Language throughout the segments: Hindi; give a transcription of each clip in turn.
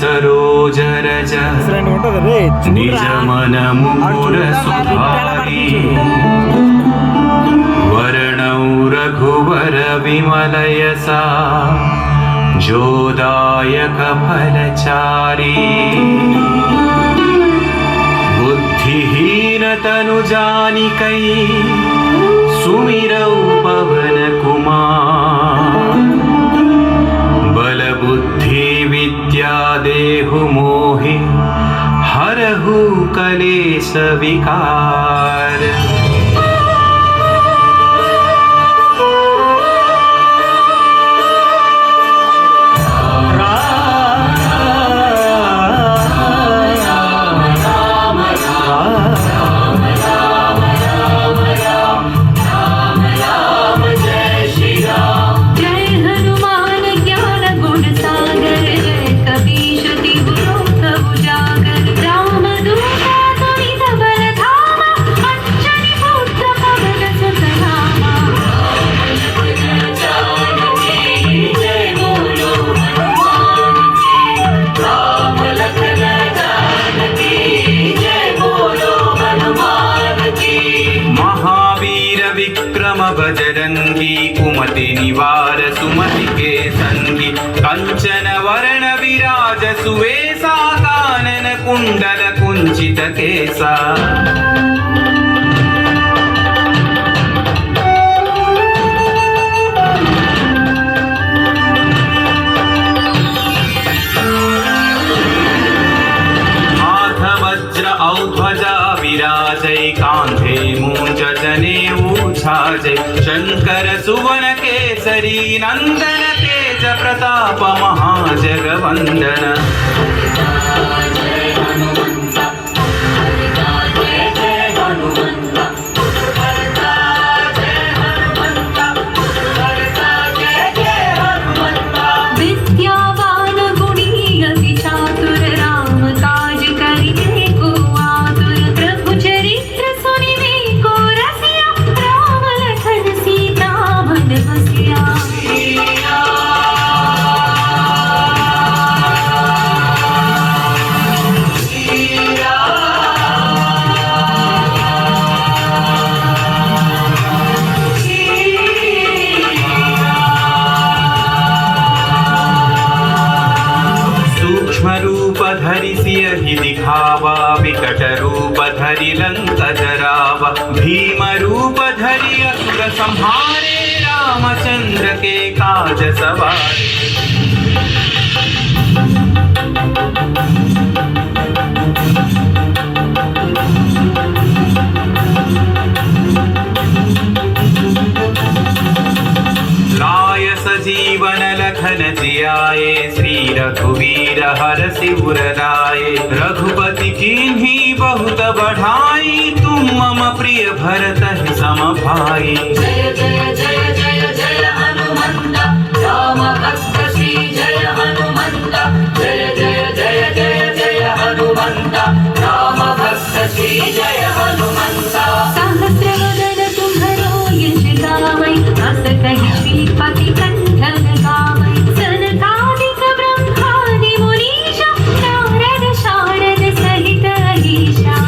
सरोज रज निज मन मुकुर सुधारी वर्णौ रघुवर विमल यसा जोदायक फलचारी बुद्धिहीन तनु जानिकै सुमिरौ पवन कुमार बल बुद्धि विद्या देहु मोहि हरहु कलेश विकार। बजरंगी कुमति निवार सुमति के संगी कंचन वरण विराज सुवेशा कानन कुंडल कुंचित केसा। हाथ वज्र औध्वजा विराजै कांधे मूंज जनेऊ छाजै शंकर सुवन केसरी नंदन तेज प्रताप महाजगवंदन। रूप धरि सियहि दिखावा विकट रूप धरि लंक जरावा भीम रूप धरि असुर संहारे रामचंद्र के काज सवारे। लाय सजीवन लखन जियाए श्री रघुवीर हरषि उर लाए रघुपति कीन्ही बहुत बढ़ाई तुम मम प्रिय भरत सम भाई। जय जय जय जय जय हनुमंत राम भक्त श्री जय हनुमंत जय जय जय जय जय हनुमंत राम भक्त श्री जय हनुमंत। सहस्रवदन तुम्हरो यश गावै अस कहि श्रीपति कंठ लगावै सनकादिक ब्रह्मादि मुनीषा नारद शारद सहित अहीशा।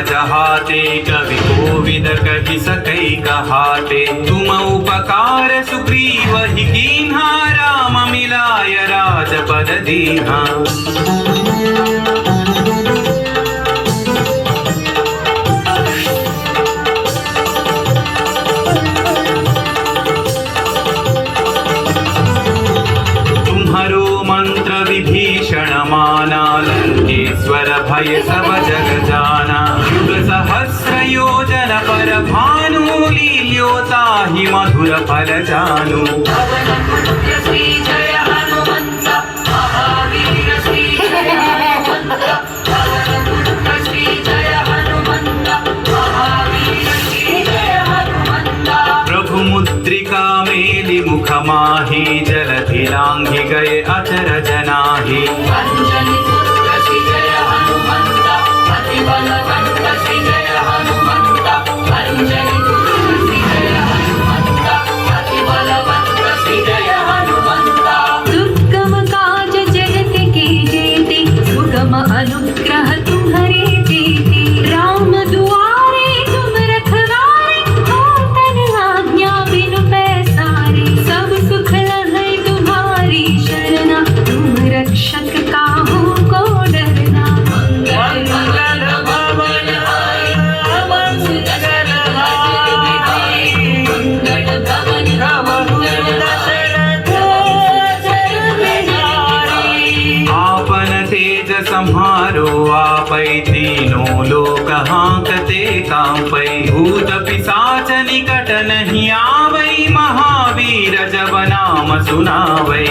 जहाते कवि कोविद कहि सकै कहाते तुम उपकार सुग्रीव ही कीन्हा राम मिलाय राजपद दीन्हा। तुम्हारो मंत्र विभीषण माना लंकेश्वर भय सब जग जाना युग सहस्र योजन पर भानु लील्योता ही मधुर फल जानु। पवन पुत्र श्री जय हनुमंत महावीर श्री जय हनुमंत पवन पुत्र श्री जय हनुमंत महावीर श्री जय हनुमंत। प्रभु मुद्रिका मेलि मुख माहि जलधि लांघि गए अचर जनाहि अंजनी पुत्र भूत पिशाच निकट नहीं आवै महावीर जब नाम सुनावै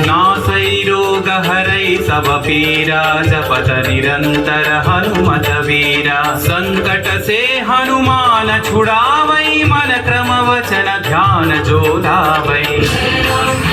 नासै रोग हरै सब पीरा जपत निरंतर हनुमत वीरा संकट से हनुमान छुड़ावै मन क्रम वचन ध्यान जो लावै जय राम